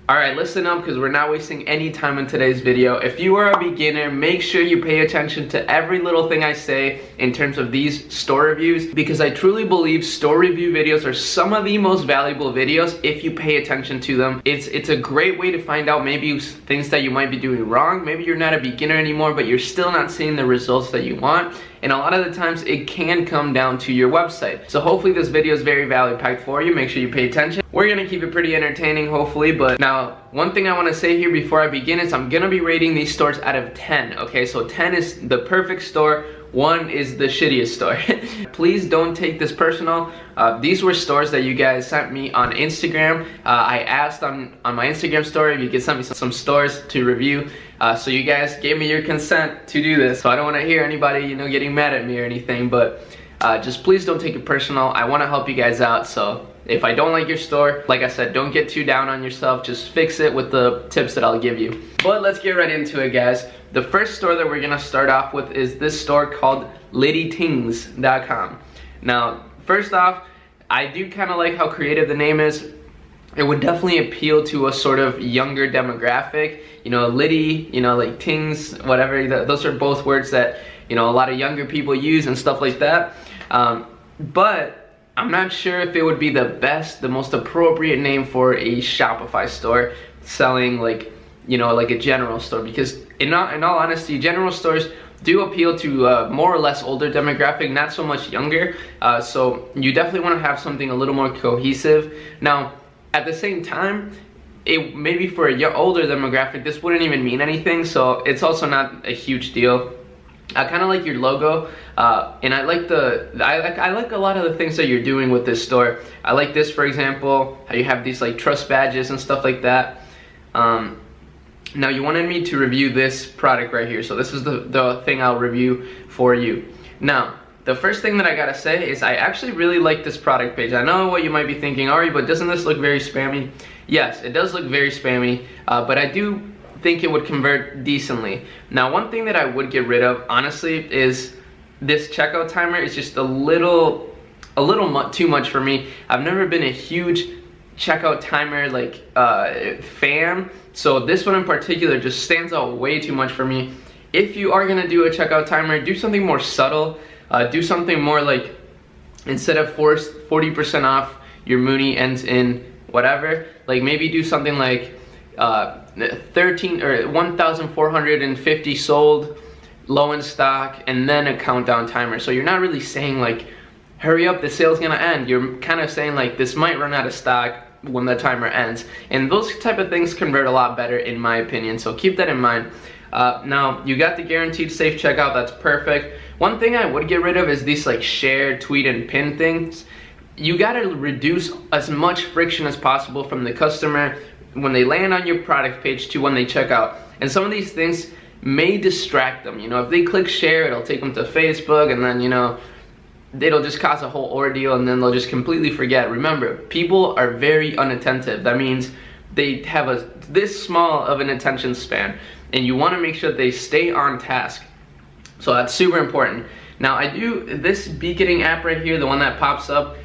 Alright, listen up because we're not wasting any time in today's video. If you are a beginner, make sure you pay attention to every little thing I say in terms of these store reviews, because I truly believe store review videos are some of the most valuable videos if you pay attention to them. It's a great way to find out maybe things that you might be doing wrong. Maybe you're not a beginner anymore, but you're still not seeing the results that you want. And a lot of the times it can come down to your website. So hopefully this video is very value packed for you. Make sure you pay attention. We're gonna keep it pretty entertaining, hopefully. But now, one thing I wanna say here before I begin is I'm gonna be rating these stores out of 10, okay? So 10 is the perfect store, 1 is the shittiest store. Please don't take this personal. These were stores that you guys sent me on Instagram. I asked on my Instagram story if you could send me some stores to review. So you guys gave me your consent to do this. So I don't want to hear anybody, you know, getting mad at me or anything, but just please don't take it personal. I want to help you guys out. So if I don't like your store, like I said, don't get too down on yourself. Just fix it with the tips that I'll give you. But let's get right into it, guys. The first store that we're gonna start off with is this store called LadyTings.com. Now, first off, I do kind of like how creative the name is. It would definitely appeal to a sort of younger demographic. You know, Liddy, you know, like Tings, whatever. Those are both words that, you know, a lot of younger people use and stuff like that. But I'm not sure if it would be the best, the most appropriate name for a Shopify store selling, like, you know, like a general store, because in all honesty, general stores do appeal to more or less older demographic, not so much younger. So you definitely want to have something a little more cohesive. Now, at the same time, it maybe for a older demographic, this wouldn't even mean anything. So it's also not a huge deal. I kind of like your logo, and I like I like a lot of the things that you're doing with this store. I like this, for example, how you have these like trust badges and stuff like that. Now you wanted me to review this product right here, so this is the thing I'll review for you. Now, the first thing that I gotta say is I actually really like this product page. I know what you might be thinking, Arie, but doesn't this look very spammy? Yes, it does look very spammy, but I do think it would convert decently. Now, one thing that I would get rid of, honestly, is this checkout timer. It's just a little too much for me. I've never been a huge checkout timer like fan, so this one in particular just stands out way too much for me. If you are gonna do a checkout timer, do something more subtle. Do something more like, instead of 40% off, your Mooney ends in whatever, like maybe do something like 13 or 1,450 sold, low in stock, and then a countdown timer. So you're not really saying like, hurry up, the sale's gonna end. You're kind of saying like, this might run out of stock when the timer ends. And those type of things convert a lot better in my opinion, so keep that in mind. Now, you got the guaranteed safe checkout, that's perfect. One thing I would get rid of is these like share, tweet, and pin things. You gotta reduce as much friction as possible from the customer when they land on your product page to when they check out. And some of these things may distract them. You know, if they click share, it'll take them to Facebook, and then, you know, it'll just cause a whole ordeal, and then they'll just completely forget. Remember, people are very unattentive. That means they have this small of an attention span, and you want to make sure they stay on task. So that's super important. Now, this beaconing app right here, the one that pops up,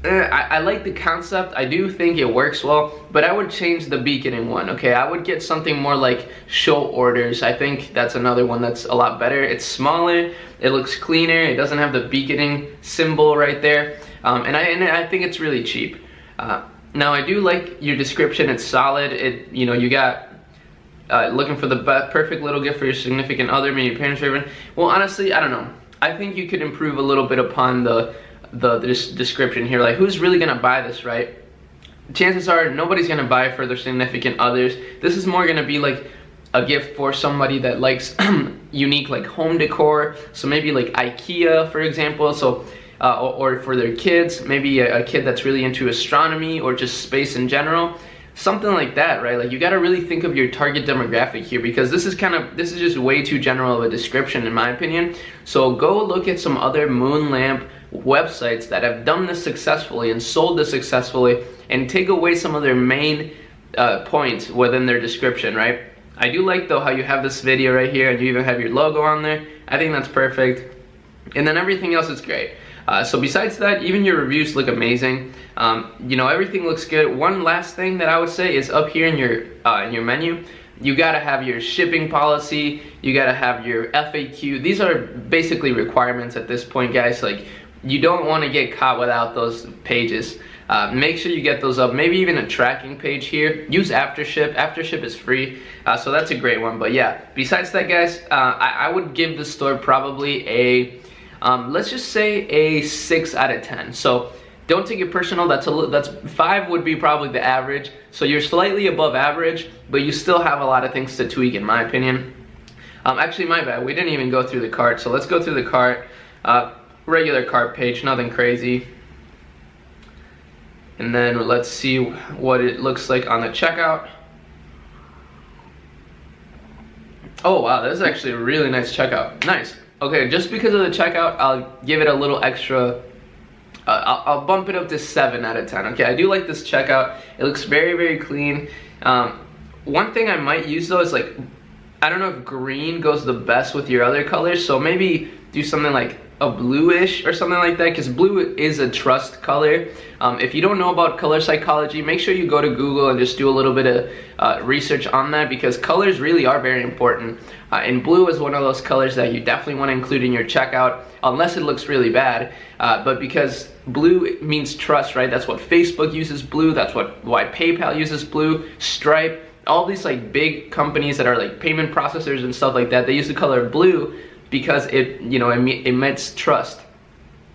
I like the concept. I do think it works well, but I would change the beaconing one, okay? I would get something more like show orders. I think that's another one that's a lot better. It's smaller, it looks cleaner, it doesn't have the beaconing symbol right there, and I think it's really cheap. Now, I do like your description. It's solid. You know, you got looking for the perfect little gift for your significant other, maybe your parents or even. Well, honestly, I don't know. I think you could improve a little bit upon the description here. Like, who's really gonna buy this, right? Chances are nobody's gonna buy it for their significant others. This is more gonna be like a gift for somebody that likes unique like home decor. So maybe like IKEA, for example. So or for their kids, maybe a kid that's really into astronomy or just space in general. Something like that, right? Like, you got to really think of your target demographic here, because this is just way too general of a description in my opinion. So go look at some other moon lamp websites that have done this successfully and sold this successfully, and take away some of their main points within their description, right? I do like though how you have this video right here and you even have your logo on there. I think that's perfect. And then everything else is great. So besides that, even your reviews look amazing. You know, everything looks good. One last thing that I would say is up here in your menu, you gotta have your shipping policy, you gotta have your FAQ. These are basically requirements at this point, guys. Like, you don't want to get caught without those pages. Make sure you get those up. Maybe even a tracking page here. Use AfterShip. AfterShip is free, so that's a great one. But yeah, besides that, guys, I would give the store probably a, let's just say a 6 out of 10. So don't take it personal. That's 5 would be probably the average. So you're slightly above average, but you still have a lot of things to tweak, in my opinion. Actually, my bad. We didn't even go through the cart. So let's go through the cart. Regular cart page, nothing crazy. And then let's see what it looks like on the checkout. Oh wow, this is actually a really nice checkout. Nice. Okay, just because of the checkout, I'll give it a little extra. I'll bump it up to 7 out of 10. Okay, I do like this checkout. It looks very, very clean. One thing I might use though is, like, I don't know if green goes the best with your other colors, so maybe do something like a bluish or something like that, because blue is a trust color. If you don't know about color psychology, make sure you go to Google and just do a little bit of research on that, because colors really are very important. And blue is one of those colors that you definitely want to include in your checkout, unless it looks really bad. But because blue means trust, right? That's what Facebook uses blue. That's why PayPal uses blue. Stripe, all these like big companies that are like payment processors and stuff like that, they use the color blue because it, you know, it emits trust.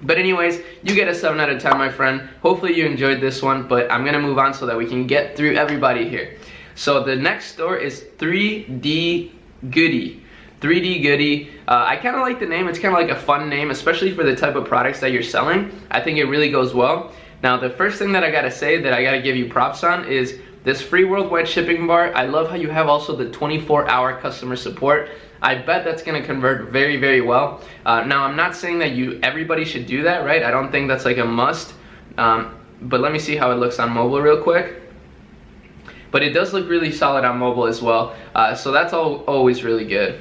But anyways, you get a 7 out of 10, my friend. Hopefully you enjoyed this one, but I'm gonna move on so that we can get through everybody here. So the next store is 3D Goodie. 3D Goodie. I kind of like the name. It's kind of like a fun name, especially for the type of products that you're selling. I think it really goes well. Now, the first thing that I gotta say that I gotta give you props on is this free worldwide shipping bar. I love how you have also the 24-hour customer support. I bet that's gonna convert very, very well. Now, I'm not saying that everybody should do that, right? I don't think that's like a must. But let me see how it looks on mobile real quick. But it does look really solid on mobile as well. So that's always really good.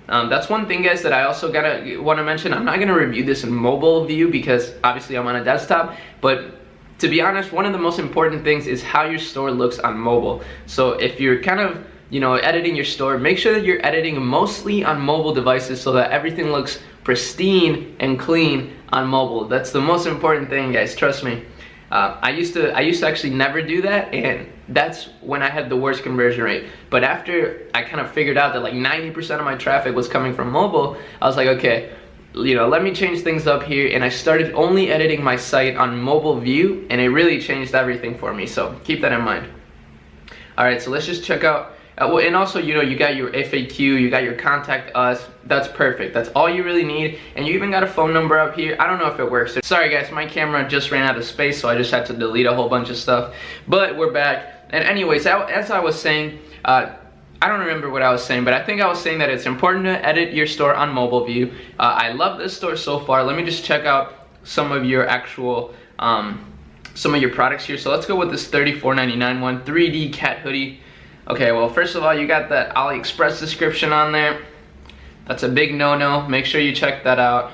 That's one thing, guys, that I also want to mention. I'm not gonna review this in mobile view because obviously I'm on a desktop, but to be honest, one of the most important things is how your store looks on mobile. So if you're kind of, you know, editing your store, make sure that you're editing mostly on mobile devices so that everything looks pristine and clean on mobile. That's the most important thing, guys, trust me. I used to actually never do that, and that's when I had the worst conversion rate. But after I kind of figured out that like 90% of my traffic was coming from mobile, I was like, okay, you know, let me change things up here, and I started only editing my site on mobile view, and it really changed everything for me, so keep that in mind. Alright, so let's just check out, well, and also, you know, you got your FAQ, you got your contact us. That's perfect. That's all you really need. And you even got a phone number up here. I don't know if it works. Sorry guys, my camera just ran out of space, so I just had to delete a whole bunch of stuff. But we're back. And anyways, as I was saying, I don't remember what I was saying, but I think I was saying that it's important to edit your store on mobile view. I love this store so far. Let me just check out some of your actual, some of your products here. So let's go with this $34.99 one, 3D cat hoodie. Okay, well, first of all, you got that AliExpress description on there. That's a big no-no. Make sure you check that out.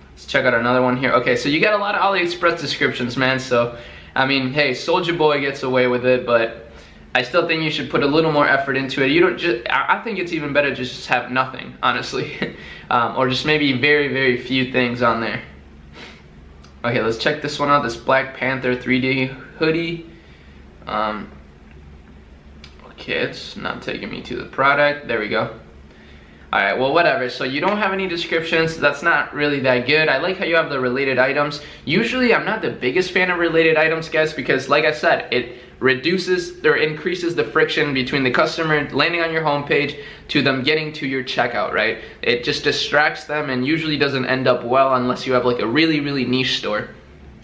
Let's check out another one here. Okay, so you got a lot of AliExpress descriptions, man. So, I mean, hey, Soulja Boy gets away with it, but I still think you should put a little more effort into it. You don't just, I think it's even better to just have nothing, honestly. Or just maybe very, very few things on there. Okay, let's check this one out. This Black Panther 3D hoodie. Okay, it's not taking me to the product. There we go. Alright, well, whatever. So you don't have any descriptions. That's not really that good. I like how you have the related items. Usually, I'm not the biggest fan of related items, guys, because like I said, it reduces or increases the friction between the customer landing on your homepage to them getting to your checkout, right? It just distracts them and usually doesn't end up well unless you have like a really, really niche store.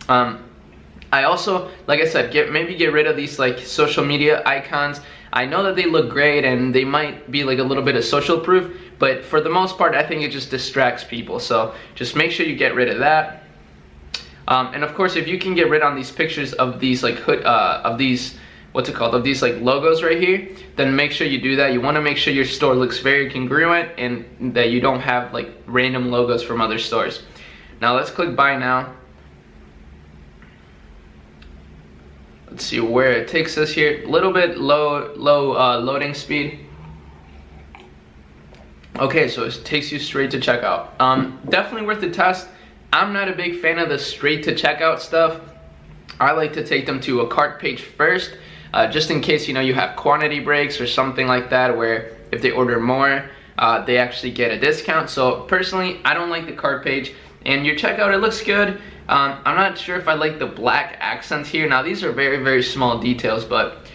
I also, like I said, maybe get rid of these like social media icons. I know that they look great and they might be like a little bit of social proof, but for the most part, I think it just distracts people. So just make sure you get rid of that. And of course, if you can get rid of these pictures of these like of these like logos right here, then make sure you do that. You want to make sure your store looks very congruent and that you don't have like random logos from other stores. Now let's click buy now. Let's see where it takes us here. A little bit low loading speed. Okay, so it takes you straight to checkout. Definitely worth the test. I'm not a big fan of the straight to checkout stuff. I like to take them to a cart page first, just in case, you know, you have quantity breaks or something like that, where if they order more, they actually get a discount. So personally, I don't like the cart page. And your checkout, it looks good. I'm not sure if I like the black accents here. Now these are very, very small details, but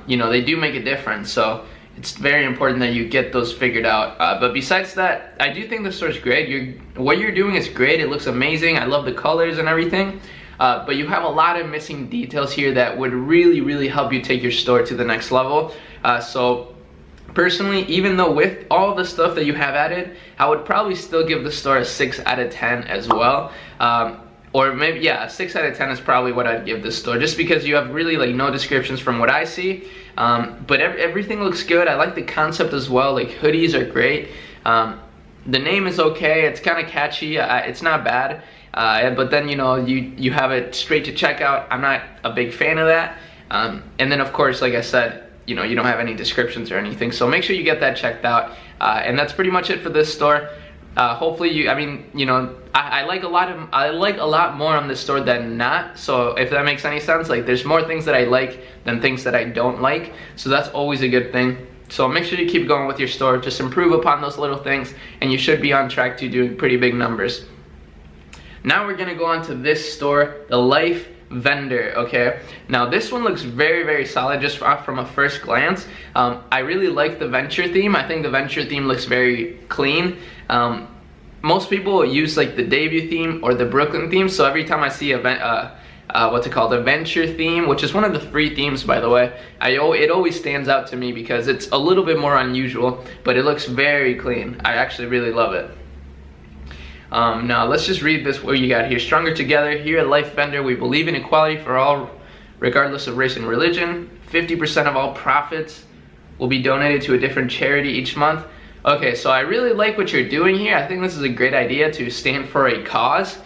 you know, they do make a difference. So it's very important that you get those figured out. But besides that, I do think the store's great. What you're doing is great. It looks amazing. I love the colors and everything. But you have a lot of missing details here that would really, really help you take your store to the next level. So personally, even though with all the stuff that you have added, I would probably still give the store a 6 out of 10 as well. Or maybe, yeah, a 6 out of 10 is probably what I'd give this store, just because you have really like no descriptions from what I see. But everything looks good. I like the concept as well. Like hoodies are great. The name is okay. It's kind of catchy. It's not bad. But then, you know, you have it straight to checkout. I'm not a big fan of that. And then of course, like I said, you know, you don't have any descriptions or anything. So make sure you get that checked out. And that's pretty much it for this store. Hopefully I mean, you know, I like a lot more on this store than not. So if that makes any sense, like there's more things that I like than things that I don't like. So that's always a good thing. So make sure you keep going with your store. Just improve upon those little things and you should be on track to doing pretty big numbers. Now we're gonna go on to this store, the Life Vendor. Okay, now this one looks very, very solid just from a first glance. I really like the venture theme. I think the venture theme looks very clean. Most people use like the debut theme or the Brooklyn theme, so every time I see what's it called, a venture theme, which is one of the free themes, by the way, it always stands out to me because it's a little bit more unusual, but it looks very clean. I actually really love it. Now let's just read this, what you got here. Stronger together. Here at Life Vendor, we believe in equality for all, regardless of race and religion. 50% of all profits will be donated to a different charity each month. Okay, so I really like what you're doing here. I think this is a great idea to stand for a cause,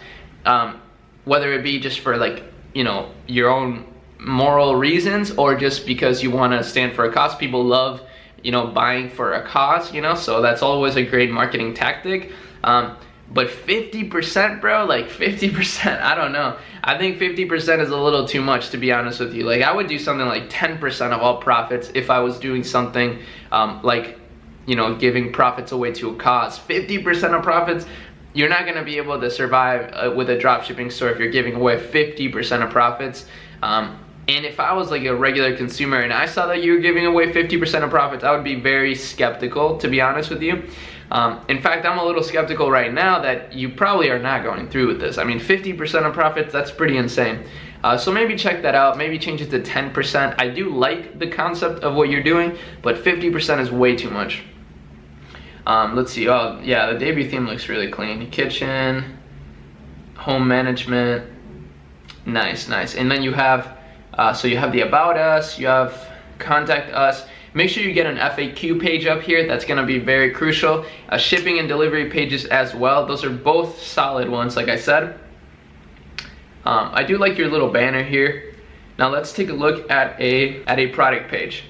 whether it be just for like, you know, your own moral reasons or just because you want to stand for a cause. People love, you know, buying for a cause, you know, so that's always a great marketing tactic. But 50%, bro, like 50%, I don't know. I think 50% is a little too much, to be honest with you. Like I would do something like 10% of all profits if I was doing something like, you know, giving profits away to a cause. 50% of profits, you're not gonna be able to survive with a dropshipping store if you're giving away 50% of profits. And if I was like a regular consumer and I saw that you were giving away 50% of profits, I would be very skeptical, to be honest with you. In fact, I'm a little skeptical right now that you probably are not going through with this. I mean, 50% of profits, that's pretty insane. So maybe check that out, maybe change it to 10%. I do like the concept of what you're doing, but 50% is way too much. Let's see, oh yeah, the debut theme looks really clean. Kitchen, home management, nice, nice. And then you have, so you have the About Us, you have Contact Us. Make sure you get an FAQ page up here. That's gonna be very crucial. Shipping and delivery pages as well. Those are both solid ones, like I said. I do like your little banner here. Now let's take a look at a product page.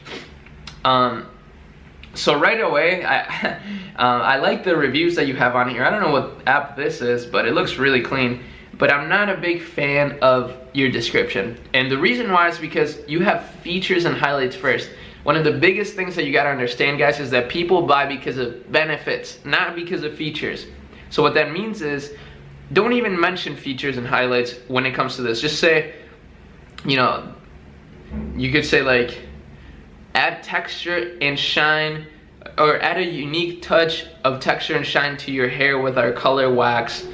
So right away, I like the reviews that you have on here. I don't know what app this is, but it looks really clean. But I'm not a big fan of your description. And the reason why is because you have features and highlights first. One of the biggest things that you gotta understand, guys, is that people buy because of benefits, not because of features. So what that means is, don't even mention features and highlights when it comes to this. Just say, you know, you could say like, add texture and shine, or add a unique touch of texture and shine to your hair with our color wax,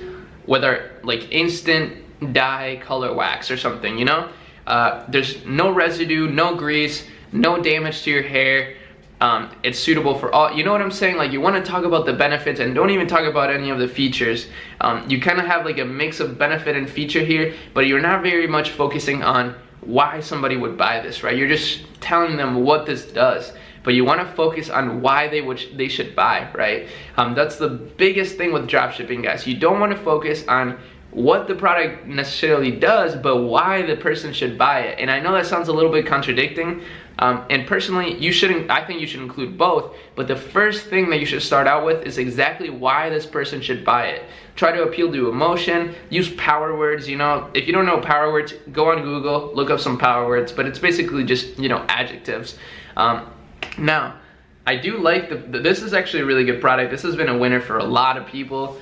with our like instant dye color wax or something, you know? There's no residue, no grease, no damage to your hair. It's suitable for all, you know what I'm saying? Like you want to talk about the benefits and don't even talk about any of the features. You kind of have like a mix of benefit and feature here, but you're not very much focusing on why somebody would buy this, right? You're just telling them what this does, but you want to focus on why they should buy, right? That's the biggest thing with dropshipping, guys. You don't want to focus on what the product necessarily does, but why the person should buy it. And I know that sounds a little bit contradicting, and personally, I think you should include both, but the first thing that you should start out with is exactly why this person should buy it. Try to appeal to emotion, use power words. You know, if you don't know power words, go on Google, look up some power words, but it's basically just, you know, adjectives. Now, I do like this is actually a really good product. This has been a winner for a lot of people,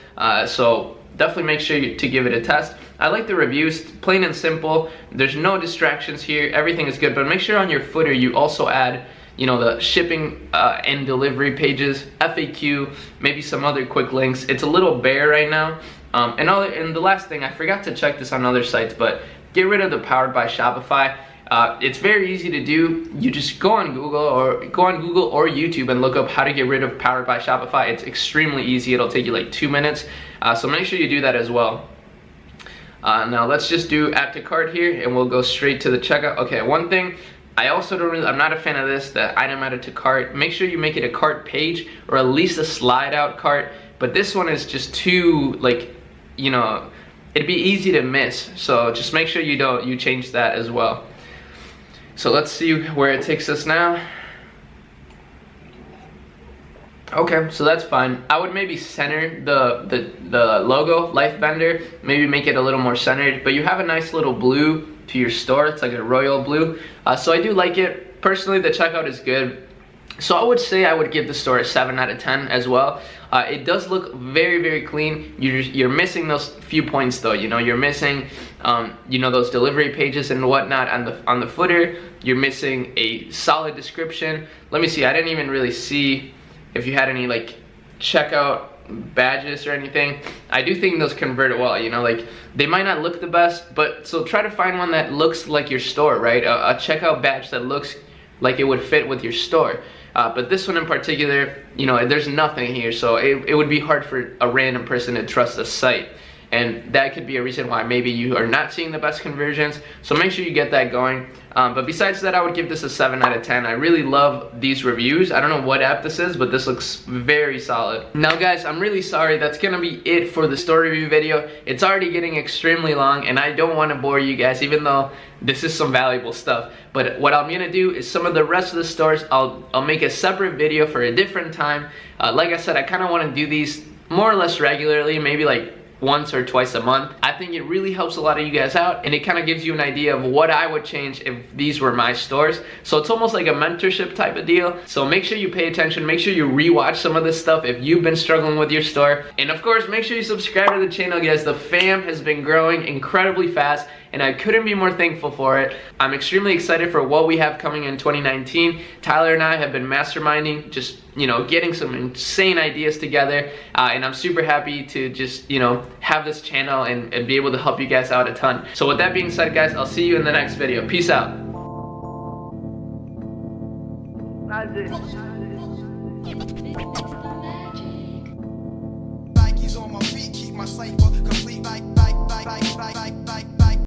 so definitely make sure to give it a test. I like the reviews, plain and simple. There's no distractions here, everything is good, but make sure on your footer you also add, you know, the shipping and delivery pages, FAQ, maybe some other quick links. It's a little bare right now. And the last thing, I forgot to check this on other sites, but get rid of the Powered by Shopify. It's very easy to do. You just go on Google or YouTube and look up how to get rid of Powered by Shopify. It's extremely easy. It'll take you like 2 minutes. So make sure you do that as well. Now let's just do add to cart here, and we'll go straight to the checkout. Okay, one thing I also I'm not a fan of this, the item added to cart. Make sure you make it a cart page or at least a slide out cart. But this one is just too, like, you know, it'd be easy to miss. So just make sure you change that as well. So let's see where it takes us now. Okay, so that's fine. I would maybe center the logo, Life Bender, maybe make it a little more centered, but you have a nice little blue to your store. It's like a royal blue. So I do like it. Personally, the checkout is good. So I would say I would give the store a 7 out of 10 as well. It does look very, very clean. You're missing those few points though. You know, you're missing, you know, those delivery pages and whatnot on the footer. You're missing a solid description. Let me see. I didn't even really see if you had any like checkout badges or anything. I do think those convert well. You know, like they might not look the best, but so try to find one that looks like your store, right? A checkout badge that looks like it would fit with your store. But this one in particular, you know, there's nothing here, so it would be hard for a random person to trust the site. And that could be a reason why maybe you are not seeing the best conversions. So make sure you get that going. But besides that, I would give this a 7 out of 10. I really love these reviews. I don't know what app this is, but this looks very solid. Now guys, I'm really sorry. That's gonna be it for the store review video. It's already getting extremely long, and I don't want to bore you guys, even though this is some valuable stuff. But what I'm gonna do is some of the rest of the stores, I'll make a separate video for a different time. Like I said, I kind of want to do these more or less regularly, maybe like once or twice a month. I think it really helps a lot of you guys out, and it kind of gives you an idea of what I would change if these were my stores. So it's almost like a mentorship type of deal. So make sure you pay attention, make sure you rewatch some of this stuff if you've been struggling with your store. And of course, make sure you subscribe to the channel, guys. The fam has been growing incredibly fast, and I couldn't be more thankful for it. I'm extremely excited for what we have coming in 2019. Tyler and I have been masterminding, just, you know, getting some insane ideas together, and I'm super happy to just, you know, have this channel and be able to help you guys out a ton. So with that being said, guys, I'll see you in the next video. Peace out. That's it.